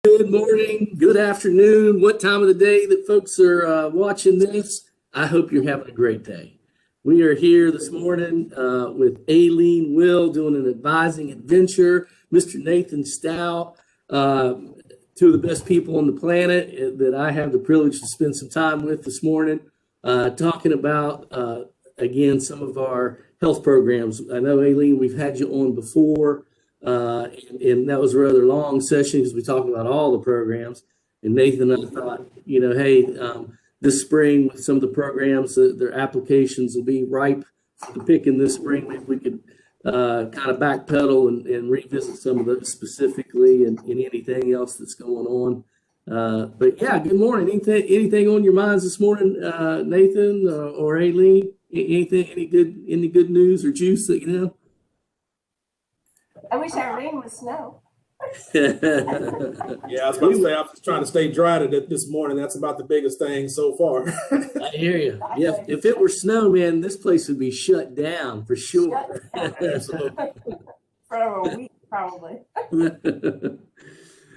Good morning, good afternoon, what time of the day that folks are watching this. I hope you're having a great day. We are here this morning with Aileen Will doing an advising adventure, Mr. Nathan Stout, two of the best people on the planet that I have the privilege to spend some time with this morning, talking about, again, some of our health programs. I know, Aileen, we've had you on before. And that was a rather long session because we talked about all the programs. And Nathan and I thought, hey, this spring with some of the programs, their applications will be ripe for the picking this spring. Maybe we could kind of backpedal and revisit some of those specifically and anything else that's going on. But yeah, good morning. Anything on your minds this morning, Nathan or Aileen? Anything, any good news or juice that you know? I wish our rain was snow. Yeah, I was about to say, I was trying to stay dry this morning. That's about the biggest thing so far. I hear you. Yeah, if it were snow, man, this place would be shut down for sure. Absolutely. For a week, probably.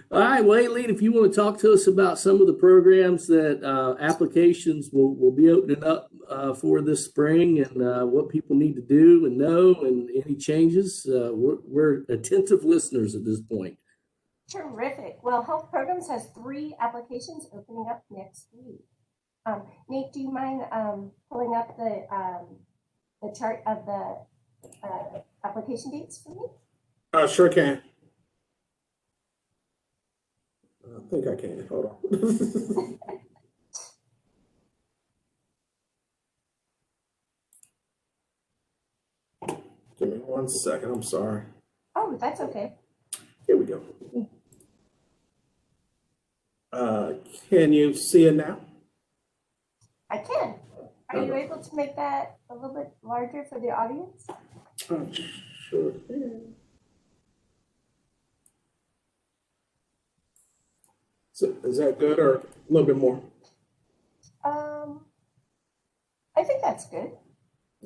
All right, well, Aileen, if you want to talk to us about some of the programs that applications will be opening up for this spring and what people need to do and know and any changes, we're attentive listeners at this point. Terrific. Well, Health Programs has 3 applications opening up next week. Nate, do you mind pulling up the chart of the application dates for me? Sure can. I think I can. Hold on. Give me 1 second. I'm sorry. Oh, that's okay. Here we go. Can you see it now? I can. Are you able to make that a little bit larger for the audience? Sure can. So is that good or a little bit more? I think that's good.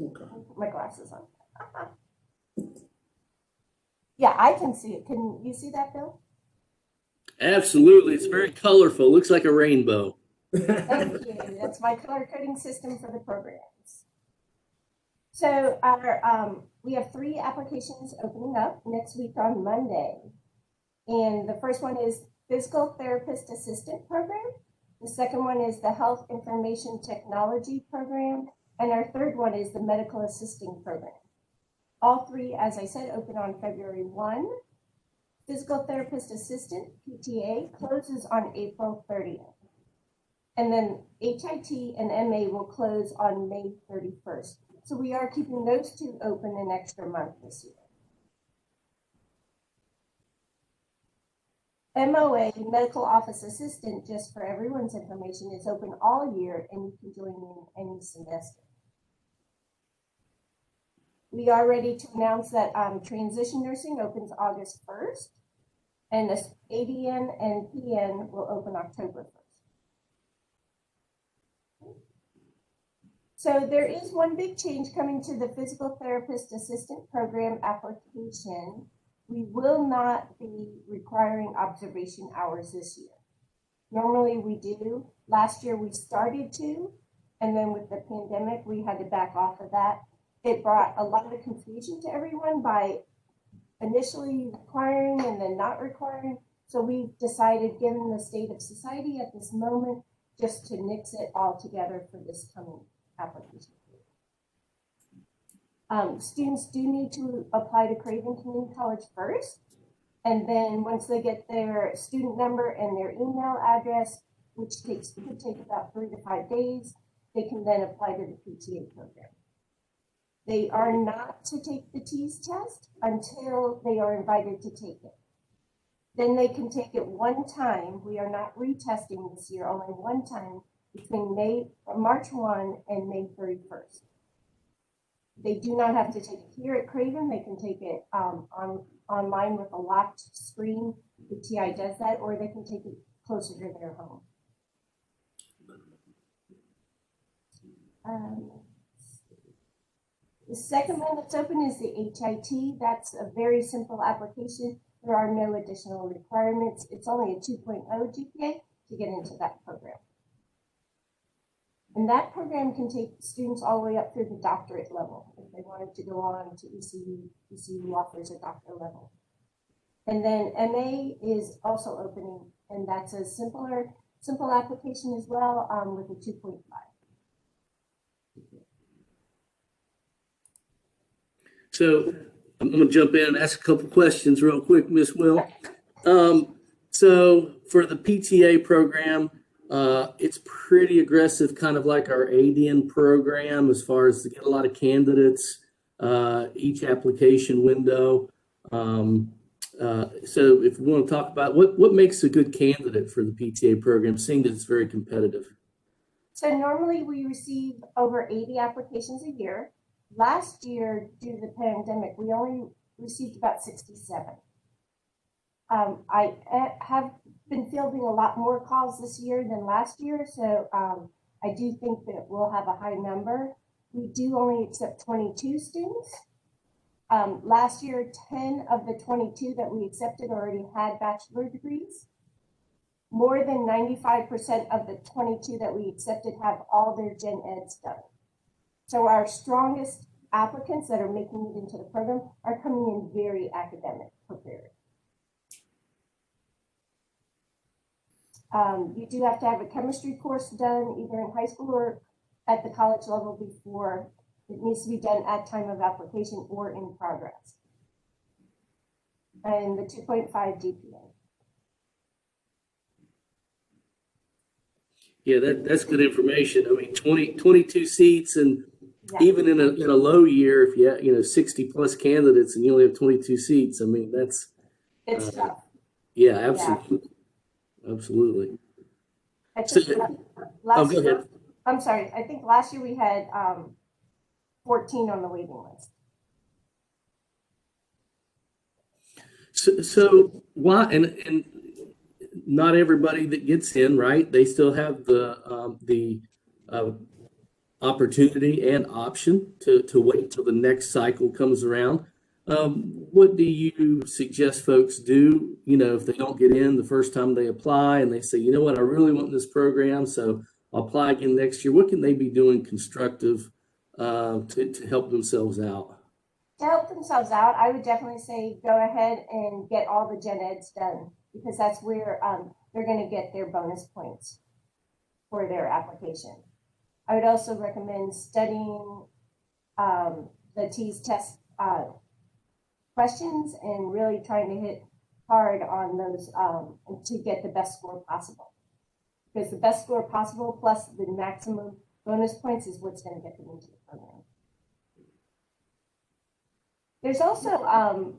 Okay. I'll put my glasses on. Yeah, I can see it. Can you see that, Bill? Absolutely. It's very colorful. Looks like a rainbow. Thank you. That's my color coding system for the programs. So we have 3 applications opening up next week on Monday. And the first one is Physical Therapist Assistant Program. The second one is the Health Information Technology Program. And our third one is the Medical Assisting Program. All 3, as I said, open on February 1. Physical Therapist Assistant, PTA, closes on April 30th. And then HIT and MA will close on May 31st. So we are keeping those 2 open an extra month this year. MOA, Medical Office Assistant, just for everyone's information, is open all year and you can join in any semester. We are ready to announce that transition nursing opens August 1st and the ADN and PN will open October 1st. So there is one big change coming to the Physical Therapist Assistant Program application. We will not be requiring observation hours this year. Normally we do. Last year we started to, and then with the pandemic, we had to back off of that. It brought a lot of confusion to everyone by initially requiring and then not requiring. So we've decided, given the state of society at this moment, just to nix it all together for this coming application. Students do need to apply to Craven Community College first. And then once they get their student number and their email address, which could take about 3 to 5 days, they can then apply to the PTA program. They are not to take the TEAS test until they are invited to take it. Then they can take it one time. We are not retesting this year, only one time between March 1 and May 31st. They do not have to take it here at Craven. They can take it online with a locked screen. The TI does that, or they can take it closer to their home. The second one that's open is the HIT. That's a very simple application. There are no additional requirements. It's only a 2.0 GPA to get into that program. And that program can take students all the way up through the doctorate level. If they wanted to go on to ECU, ECU offers a doctorate level. And then MA is also opening, and that's a simple application as well, with a 2.5. So I'm going to jump in and ask a couple questions real quick, Miss Will. So for the PTA program, it's pretty aggressive, kind of like our ADN program, as far as to get a lot of candidates, each application window. So if we want to talk about what makes a good candidate for the PTA program, seeing that it's very competitive. So normally we receive over 80 applications a year. Last year, due to the pandemic, we only received about 67. I have been fielding a lot more calls this year than last year, so I do think that we'll have a high number. We do only accept 22 students. Last year, 10 of the 22 that we accepted already had bachelor degrees. More than 95% of the 22 that we accepted have all their gen eds done. So our strongest applicants that are making it into the program are coming in very academic prepared. You do have to have a chemistry course done either in high school or at the college level before it needs to be done at time of application or in progress. And the 2.5 GPA. Yeah, that's good information. I mean, 22 seats, and Yeah. even in a low year, if you have, 60 plus candidates and you only have 22 seats, I mean, It's tough. yeah, absolutely. Yeah. Absolutely. I think Go ahead. I'm sorry. I think last year we had 14 on the waiting list. So why, and not everybody that gets in, right? They still have the opportunity and option to wait till the next cycle comes around. What do you suggest folks do, if they don't get in the first time they apply and they say, you know what, I really want this program, so I'll apply again next year. What can they be doing constructive to help themselves out? To help themselves out, I would definitely say go ahead and get all the gen eds done, because that's where they're going to get their bonus points for their application. I would also recommend studying the TEAS test questions and really trying to hit hard on those to get the best score possible. Because the best score possible plus the maximum bonus points is what's going to get them into the program. There's also,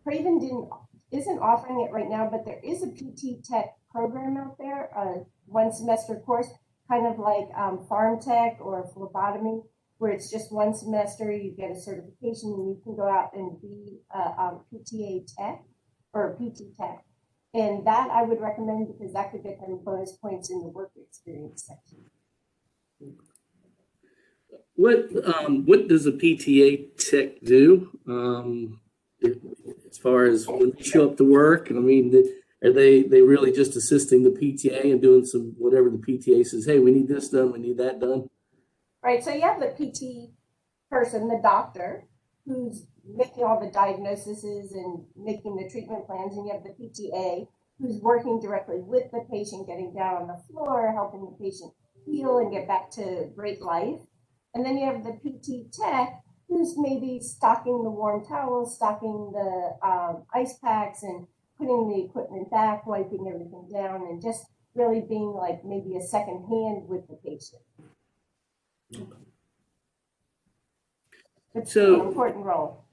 Craven isn't offering it right now, but there is a PT Tech program out there, a 1 semester course, kind of like farm tech or phlebotomy, where it's just 1 semester, you get a certification and you can go out and be a PTA tech or a PT tech. And that I would recommend, because that could get them bonus points in the work experience section. What does a PTA tech do? As far as when they show up to work, and I mean, are they really just assisting the PTA and doing some whatever the PTA says? Hey, we need this done, we need that done. Right. So you have the PT person, the doctor, who's making all the diagnoses and making the treatment plans, and you have the PTA who's working directly with the patient, getting down on the floor, helping the patient heal and get back to great life. And then you have the PT tech who's maybe stocking the warm towels, stocking the ice packs, and putting the equipment back, wiping everything down, and just really being like maybe a second hand with the patient. It's an important role.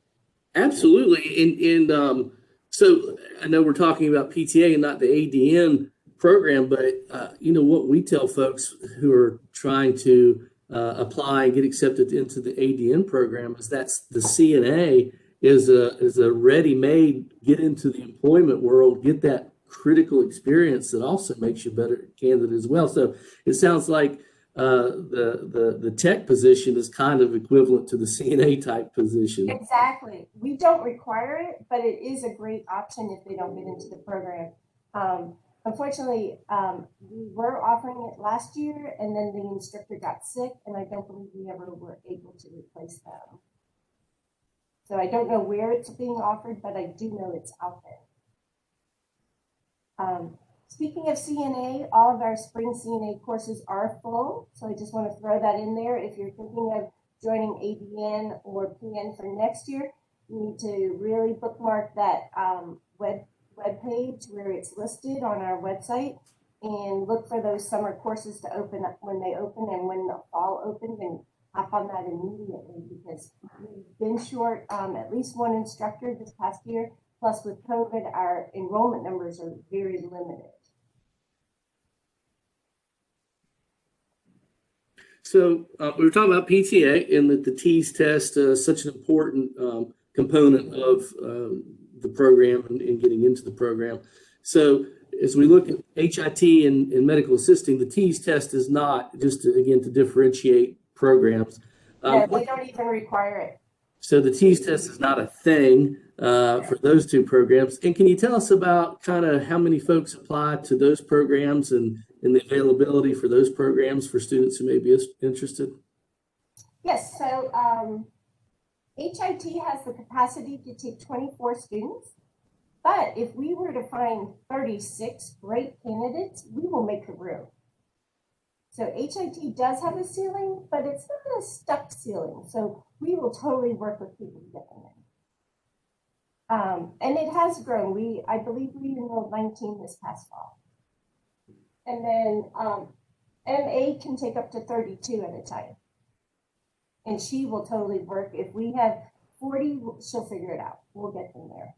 Absolutely. And so I know we're talking about PTA and not the ADN program, but what we tell folks who are trying to apply and get accepted into the ADN program is that's the CNA is a ready-made get into the employment world, get that critical experience that also makes you a better candidate as well. So it sounds like the tech position is kind of equivalent to the CNA type position. Exactly. We don't require it, but it is a great option if they don't get into the program. Unfortunately, we were offering it last year, and then the instructor got sick, and I don't believe we ever were able to replace them. So I don't know where it's being offered, but I do know it's out there. Speaking of CNA, all of our spring CNA courses are full. So I just want to throw that in there. If you're thinking of joining ADN or PN for next year, you need to really bookmark that web page where it's listed on our website and look for those summer courses to open up when they open and when the fall opens, and hop on that immediately, because we've been short at least one instructor this past year. Plus with COVID, our enrollment numbers are very limited. So we were talking about PTA and that the TEAS test is such an important component of the program and getting into the program. So as we look at HIT and medical assisting, the TEAS test is not just to, again, to differentiate programs. No, they don't even require it. So the TEAS test is not a thing for those two programs. And can you tell us about kind of how many folks apply to those programs and the availability for those programs for students who may be interested? Yes, so HIT has the capacity to take 24 students, but if we were to find 36 great candidates, we will make the room. So HIT does have a ceiling, but it's not a stuck ceiling. So we will totally work with people to get them in. And it has grown. I believe we enrolled 19 this past fall. And then MA can take up to 32 at a time. And she will totally work. If we have 40, she'll figure it out. We'll get them there.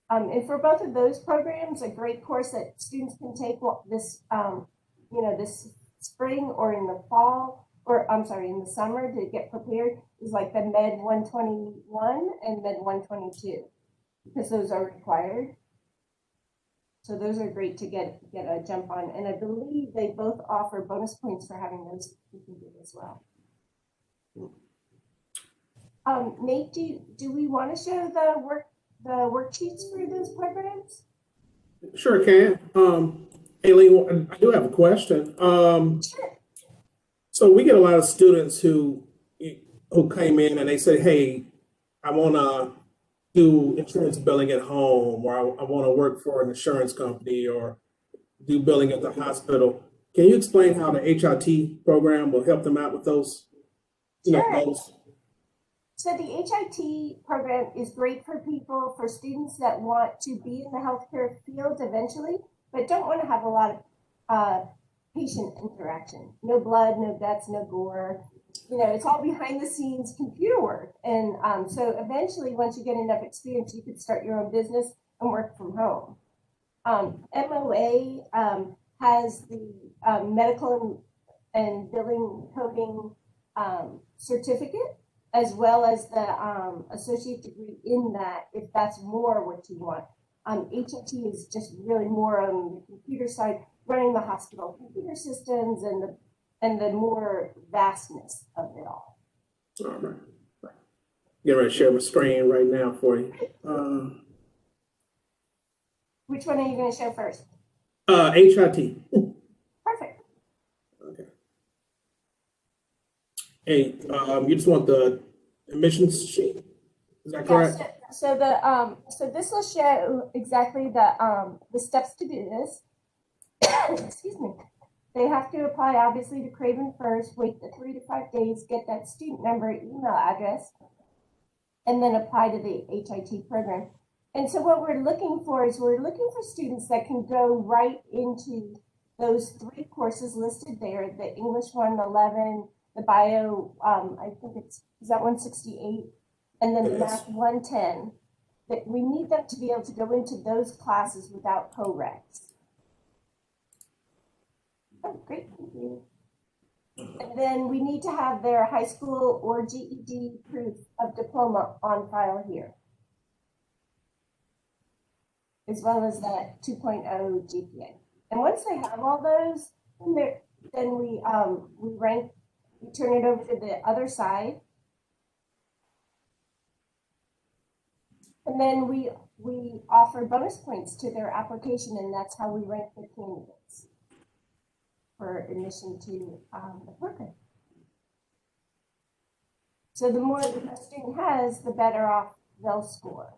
And for both of those programs, a great course that students can take this spring or in the fall, or I'm sorry, in the summer to get prepared is like the Med 121 and Med 122, because those are required. So those are great to get a jump on. And I believe they both offer bonus points for having those completed as well. Nate, do we want to show the worksheets for those programs? Sure can. Aileen, I do have a question. Sure. So we get a lot of students who came in and they say, hey, I want to do insurance billing at home, or I want to work for an insurance company, or do billing at the hospital. Can you explain how the HIT program will help them out with those? Sure. So the HIT program is great for students that want to be in the healthcare field eventually, but don't want to have a lot of patient interaction. No blood, no guts, no gore. It's all behind the scenes computer work. And so eventually, once you get enough experience, you could start your own business and work from home. MOA has the medical and billing coding certificate, as well as the associate degree in that, if that's more what you want. HIT is just really more on the computer side, running the hospital computer systems and the more vastness of it all. All right. Get ready to share my screen right now for you. Which one are you going to show first? HIT. Perfect. Okay. Hey, you just want the admissions sheet? Is that correct? Yeah, so this will show exactly the steps to do this. Excuse me. They have to apply, obviously, to Craven first, wait the 3 to 5 days, get that student number, email address, and then apply to the HIT program. And so what we're looking for students that can go right into those 3 courses listed there, the English 111, the bio, I think is that 168, and then the math 110. That we need them to be able to go into those classes without co-recs. Oh, great, thank you. And then we need to have their high school or GED proof of diploma on file here, as well as that 2.0 GPA. And once they have all those, then Then we rank, we turn it over to the other side. And then we offer bonus points to their application, and that's how we rank the candidates for admission to the program. So the more a student has, the better off they'll score.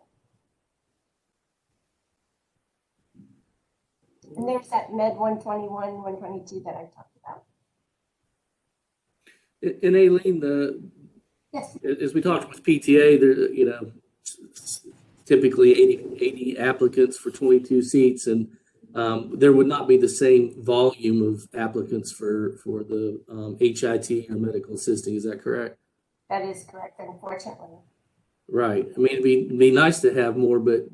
And there's that Med 121, 122 that I talked about. And Aileen, Yes. as we talked with PTA, there, you know, typically 80 applicants for 22 seats, and there would not be the same volume of applicants for the HIT or medical assisting. Is that correct? That is correct, unfortunately. Right. I mean, it'd be nice to have more, but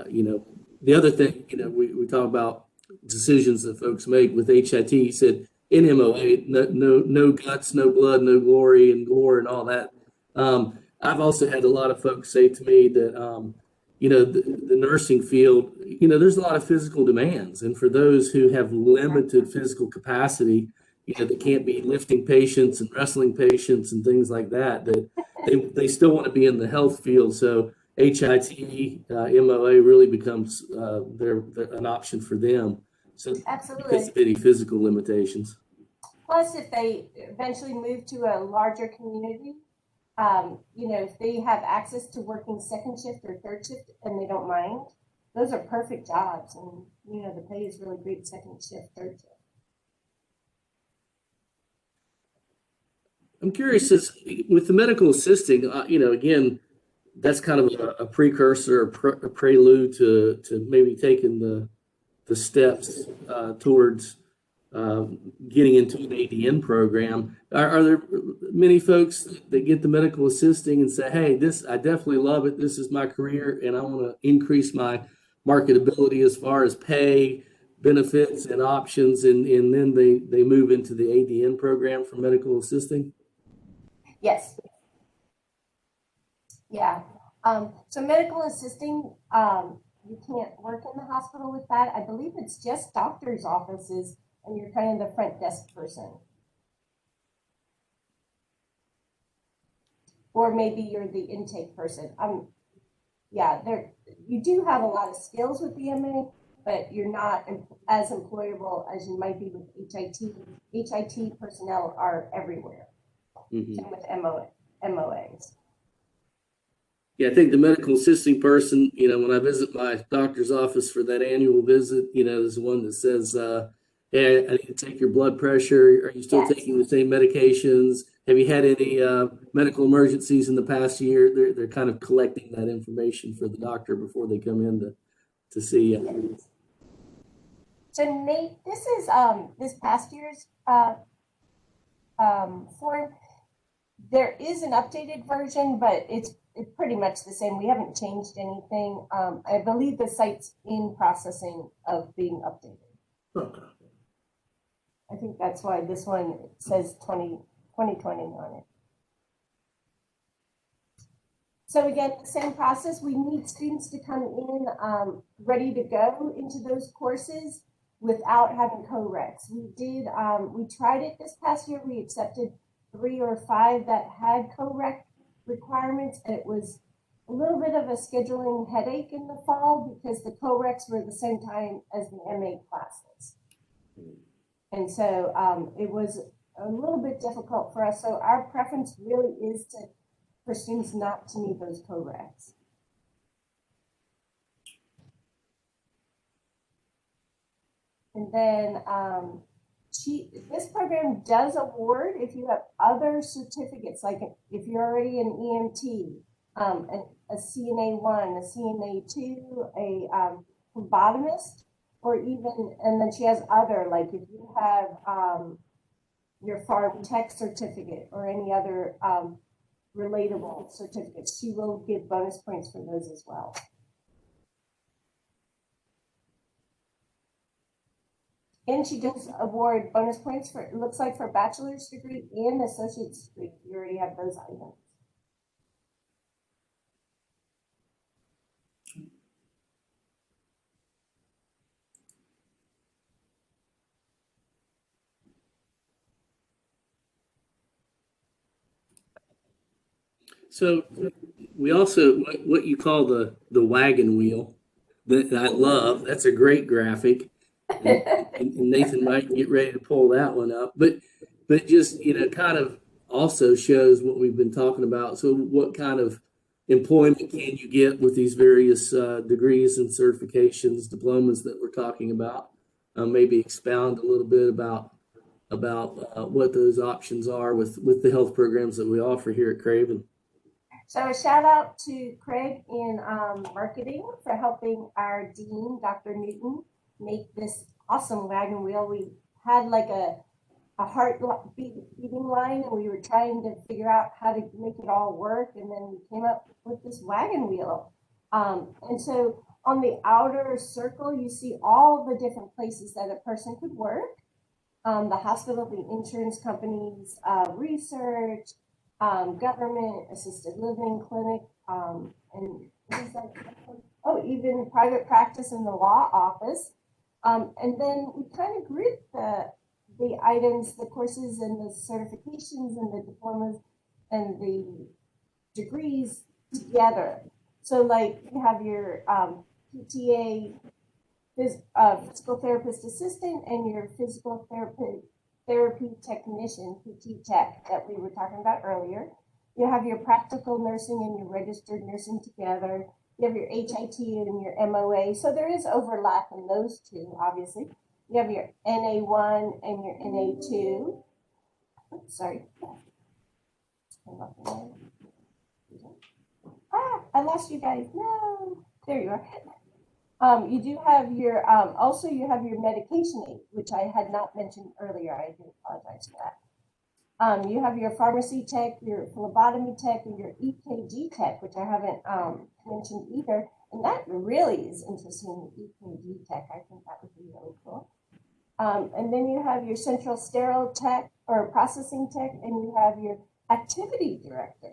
you know, the other thing, you know, we talk about decisions that folks make with HIT. You said in MOA, no guts, no blood, no glory, and gore and all that. I've also had a lot of folks say to me that you know, the nursing field, you know, there's a lot of physical demands, and for those who have limited physical capacity, you know, that can't be lifting patients and wrestling patients and things like that, that they still want to be in the health field. So HIT, MOA really becomes they're an option for them. So Absolutely. because of any physical limitations. Plus, if they eventually move to a larger community, you know, if they have access to working second shift or third shift and they don't mind, those are perfect jobs. And, you know, the pay is really great second shift, third shift. I'm curious, with the medical assisting, you know, again, that's kind of a precursor, a prelude to maybe taking the steps towards getting into an ADN program. Are there many folks that get the medical assisting and say, hey, I definitely love it. This is my career, and I want to increase my marketability as far as pay, benefits, and options, and then they move into the ADN program for medical assisting? Yes. Yeah. So medical assisting, you can't work in the hospital with that. I believe it's just doctor's offices, and you're kind of the front desk person. Or maybe you're the intake person. Yeah, you do have a lot of skills with the MA, but you're not as employable as you might be with HIT. HIT personnel are everywhere. Mm-hmm. Same with MOAs. Yeah, I think the medical assisting person, you know, when I visit my doctor's office for that annual visit, you know, there's one that says, hey, I need to take your blood pressure. Are you still taking the same medications? Have you had any medical emergencies in the past year? They're kind of collecting that information for the doctor before they come in to see you. So Nate, this is this past year's form. There is an updated version, but it's pretty much the same. We haven't changed anything. I believe the site's in processing of being updated. Okay. I think that's why this one says 2020 on it. So again, the same process. We need students to come in ready to go into those courses without having co-recs. We tried it this past year. We accepted 3 or 5 that had co-rec requirements, and it was a little bit of a scheduling headache in the fall because the co-recs were the same time as the MA classes. And so it was a little bit difficult for us. So our preference really is for students not to need those co-recs. And then this program does award if you have other certificates, like if you're already an EMT, a CNA1, a CNA2, a phlebotomist, or even, and then she has other, like if you have your farm tech certificate or any other relatable certificates, she will give bonus points for those as well. And she does award bonus points for, it looks like, for bachelor's degree and associate's degree. You already have those items. So we also what you call the wagon wheel that I love. That's a great graphic, and Nathan might get ready to pull that one up. But just kind of also shows what we've been talking about. So what kind of employment can you get with these various degrees and certifications, diplomas that we're talking about? Maybe expound a little bit about what those options are with the health programs that we offer here at Craven. So a shout out to Craig in marketing for helping our dean, Dr. Newton, make this awesome wagon wheel. We had like a heart beating line, and we were trying to figure out how to make it all work, and then we came up with this wagon wheel. And so on the outer circle, you see all the different places that a person could work. The hospital, the insurance companies, research, government, assisted living clinic, and things like that. Oh, even private practice in the law office. And then we kind of group the items, the courses and the certifications and the diplomas and the degrees together. So like you have your PTA, physical therapist assistant, and your physical therapy technician, PT tech, that we were talking about earlier. You have your practical nursing and your registered nursing together. You have your HIT and your MOA. So there is overlap in those two, obviously. You have your NA1 and your NA2. Oops, sorry. I lost you guys. No. There you are. You do have your, also you have your medication aid, which I had not mentioned earlier. I do apologize for that. You have your pharmacy tech, your phlebotomy tech, and your EKG tech, which I haven't mentioned either. And that really is interesting, the EKG tech. I think that would be really cool. And then you have your central sterile tech or processing tech, and you have your activity director.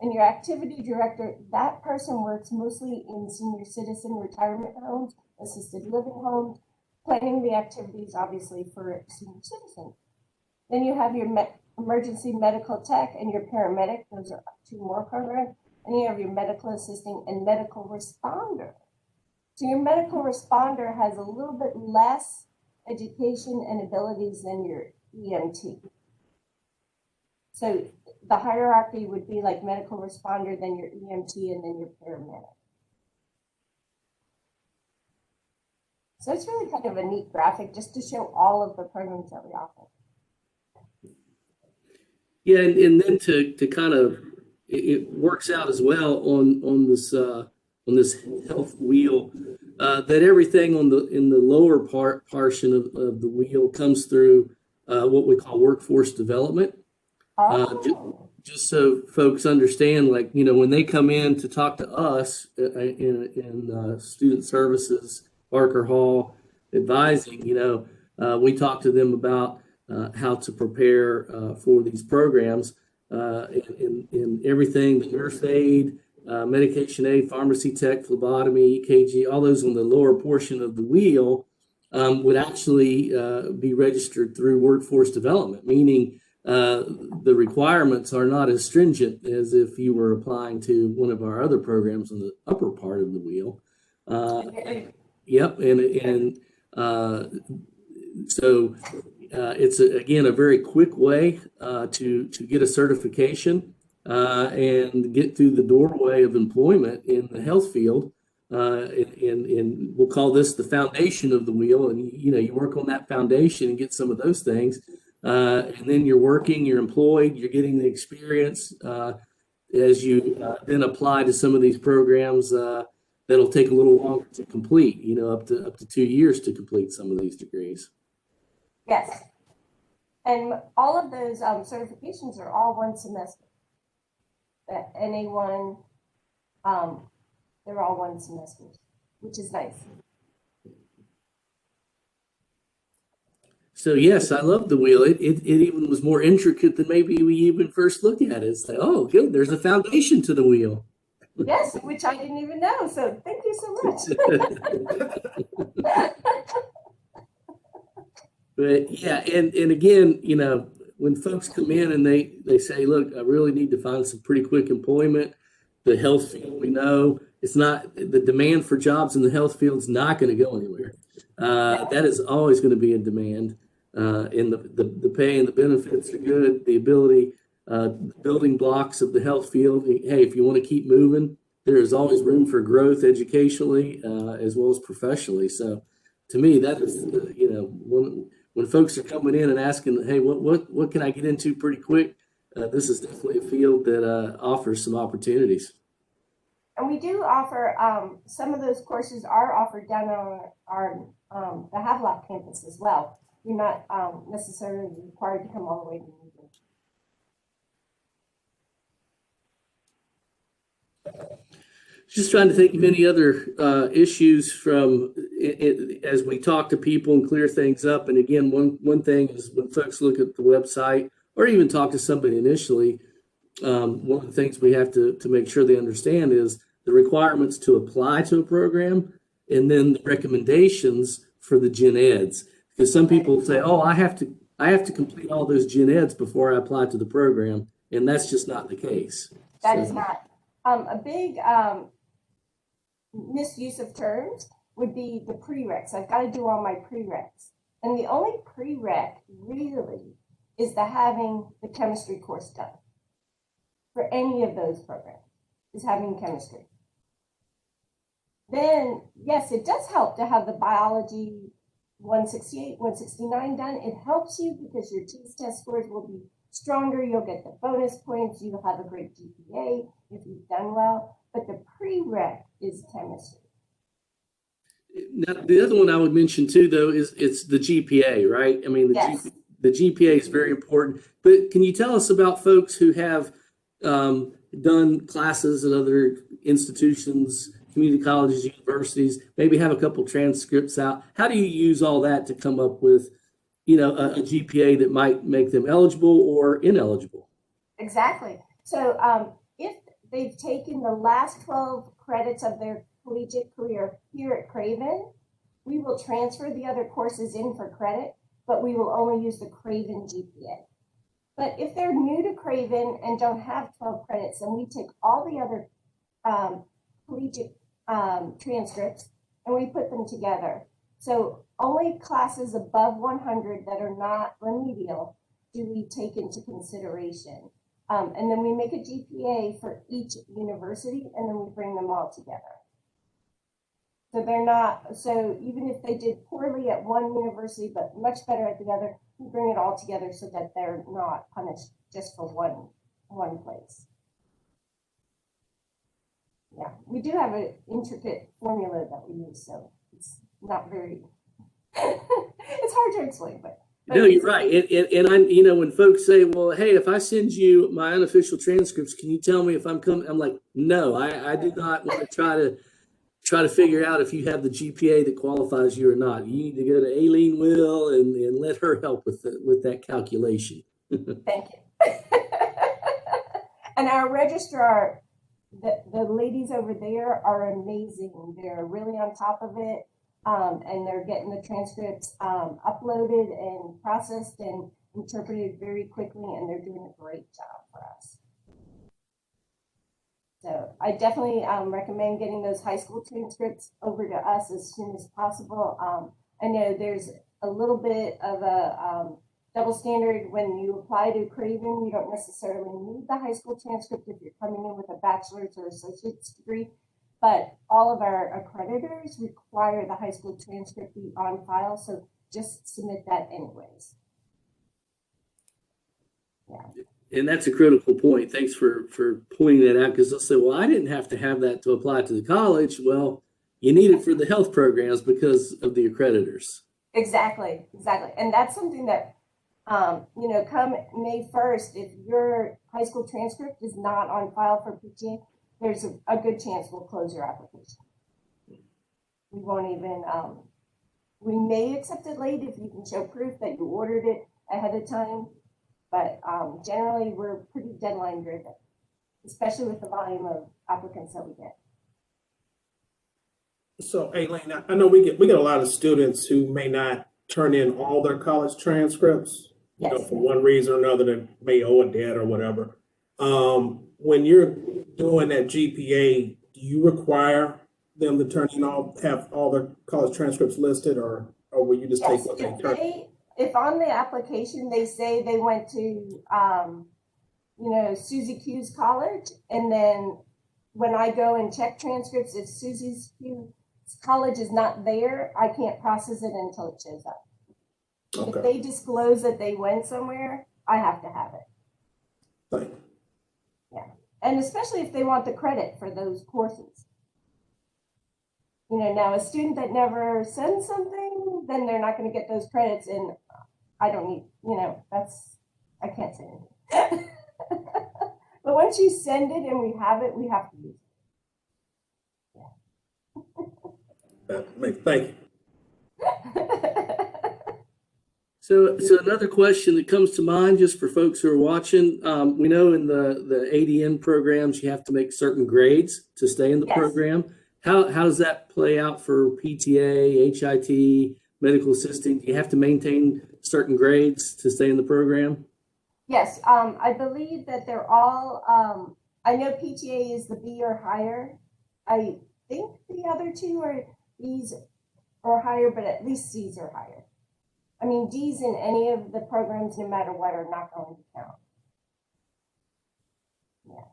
And your activity director, that person works mostly in senior citizen retirement homes, assisted living homes, planning the activities, obviously, for senior citizens. Then you have your emergency medical tech and your paramedic. Those are two more programs. And you have your medical assisting and medical responder. So your medical responder has a little bit less education and abilities than your EMT. So the hierarchy would be like medical responder, then your EMT, and then your paramedic. So it's really kind of a neat graphic just to show all of the programs that we offer. Yeah, and then to kind of it works out as well on this health wheel that everything in the lower portion of the wheel comes through what we call workforce development. Just so folks understand, like, when they come in to talk to us in student services, Parker Hall advising, we talk to them about how to prepare for these programs in everything, the nurse aid, medication aid, pharmacy tech, phlebotomy, EKG, all those on the lower portion of the wheel would actually be registered through workforce development, meaning the requirements are not as stringent as if you were applying to one of our other programs on the upper part of the wheel. Yep, and so it's again a very quick way to get a certification and get through the doorway of employment in the health field. And we'll call this the foundation of the wheel. And you work on that foundation and get some of those things. And then you're working, you're employed, you're getting the experience as you then apply to some of these programs that'll take a little longer to complete, up to 2 years to complete some of these degrees. Yes. And all of those certifications are all one semester. The NA1, they're all one semester, which is nice. So yes, I love the wheel. It even was more intricate than maybe we even first looked at it. It's like, oh, good, there's a foundation to the wheel. Yes, which I didn't even know. So thank you so much. But yeah, and again, when folks come in and they say, look, I really need to find some pretty quick employment, the health field, we know it's not, the demand for jobs in the health field is not going to go anywhere. That is always going to be in demand. And the pay and the benefits are good. The ability, building blocks of the health field. Hey, if you want to keep moving, there is always room for growth educationally, as well as professionally. So to me, that is, when folks are coming in and asking, hey, what can I get into pretty quick? This is definitely a field that offers some opportunities. And we do offer, some of those courses are offered down on our the Havelock campus as well. You're not necessarily required to come all the way to New York. Just trying to think of any other issues from it, as we talk to people and clear things up. And again, one thing is when folks look at the website or even talk to somebody initially, one of the things we have to make sure they understand is the requirements to apply to a program and then the recommendations for the gen eds. Because some people say, oh, I have to complete all those gen eds before I apply to the program. And that's just not the case. That is not. A big misuse of terms would be the prereqs. I've got to do all my prereqs. And the only prereq really is the having the chemistry course done. For any of those programs, is having chemistry. Then, yes, it does help to have the biology 168, 169 done. It helps you because your test scores will be stronger. You'll get the bonus points. You'll have a great GPA if you've done well. But the prereq is chemistry. Now, the other one I would mention too, though, is it's the GPA, right? I mean, the GPA is very important. But can you tell us about folks who have done classes at other institutions, community colleges, universities, maybe have a couple transcripts out? How do you use all that to come up with, a GPA that might make them eligible or ineligible? Exactly. So if they've taken the last 12 credits of their collegiate career here at Craven, we will transfer the other courses in for credit, but we will only use the Craven GPA. But if they're new to Craven and don't have 12 credits, then we take all the other collegiate transcripts and we put them together. So only classes above 100 that are not remedial do we take into consideration. And then we make a GPA for each university and then we bring them all together. So they're not, so even if they did poorly at one university, but much better at the other, we bring it all together so that they're not punished just for one place. Yeah, we do have an intricate formula that we use, so it's not very, it's hard to explain, but. No, you're right. And I, when folks say, well, hey, if I send you my unofficial transcripts, can you tell me if I'm coming? I'm like, no, I do not want to try to figure out if you have the GPA that qualifies you or not. You need to go to Aileen Will and let her help with that calculation. Thank you. And our registrar, the ladies over there are amazing. They're really on top of it. And they're getting the transcripts uploaded and processed and interpreted very quickly, and they're doing a great job for us. So I definitely recommend getting those high school transcripts over to us as soon as possible. I know there's a little bit of a double standard when you apply to Craven. You don't necessarily need the high school transcript if you're coming in with a bachelor's or associate's degree. But all of our accreditors require the high school transcript be on file, so just submit that anyways. Yeah. And that's a critical point. Thanks for pointing that out, because they'll say, well, I didn't have to have that to apply to the college. Well, you need it for the health programs because of the accreditors. Exactly. And that's something that, come May 1st, if your high school transcript is not on file for PTA, there's a good chance we'll close your application. We won't even, we may accept it late if you can show proof that you ordered it ahead of time, but generally we're pretty deadline driven, especially with the volume of applicants that we get. So, Aileen, I know we get a lot of students who may not turn in all their college transcripts. you know, Yes. for one reason or another that may owe a debt or whatever. When you're doing that GPA, do you require them to turn in have all their college transcripts listed, or will you just take Yes, what they turn? if on the application they say they went to, you know, Susie Q's college, and then when I go and check transcripts, if Susie's Q's college is not there, I can't process it until it shows up. If Okay. they disclose that they went somewhere, I have to have it. Thank you. Yeah, and especially if they want the credit for those courses. You know, now a student that never sends something, then they're not going to get those credits, and I don't need, you know, I can't say anything. But once you send it and we have it, we have to use Thank you. it. So another question that comes to mind just for folks who are watching, we know in the ADN programs, you have to make certain grades to stay in the Yes. program. How does that play out for PTA, HIT, medical assisting? Do you have to maintain certain grades to stay in the program? Yes, I believe that they're all, I know PTA is the B or higher. I think the other two are B's or higher, but at least C's are higher. I mean, D's in any of the programs, no matter what, are not going to count. Yeah.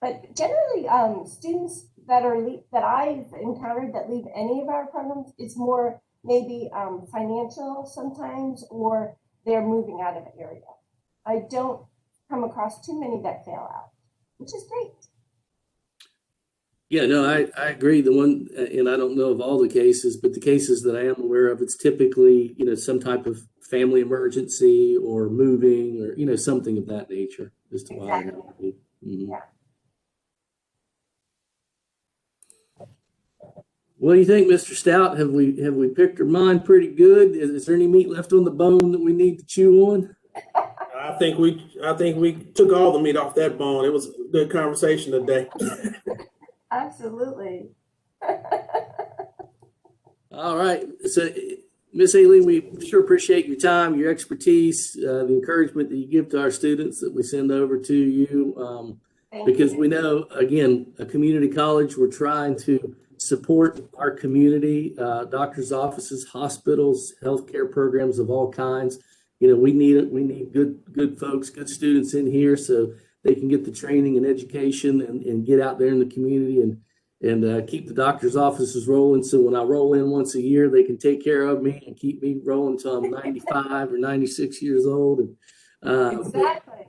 But generally, students that I've encountered that leave any of our programs, it's more maybe financial sometimes, or they're moving out of the area. I don't come across too many that fail out, which is great. Yeah, no, I agree. The one, and I don't know of all the cases, but the cases that I am aware of, it's typically, you know, some type of family emergency or moving or, you know, something of that nature as to why. Exactly. Mhm. Yeah. What do you think, Mr. Stout? Have we picked our mind pretty good? Is there any meat left on the bone that we need to chew on? I think we took all the meat off that bone. It was a good conversation today. Absolutely. All right. So, Miss Aileen, we sure appreciate your time, your expertise, the encouragement that you give to our students that we send over to you. Because we know, again, a community college, we're trying to support our community, doctors' offices, hospitals, healthcare programs of all kinds. You know, we need good folks, good students in here so they can get the training and education and get out there in the community and keep the doctor's offices rolling. So when I roll in once a year, they can take care of me and keep me rolling until I'm 95 or 96 years old. And, Exactly.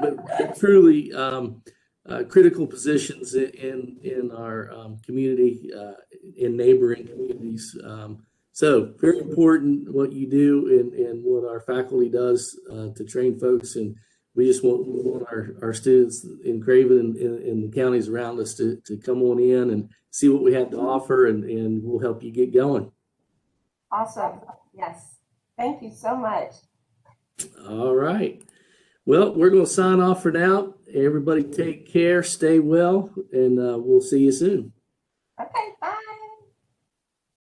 but truly critical positions in our community, in neighboring communities. So very important what you do and what our faculty does to train folks. And we just want our students in Craven and the counties around us to come on in and see what we have to offer, and we'll help you get going. Awesome. Yes. Thank you so much. All right. Well, we're going to sign off for now. Everybody take care, stay well, and we'll see you soon. Okay, bye.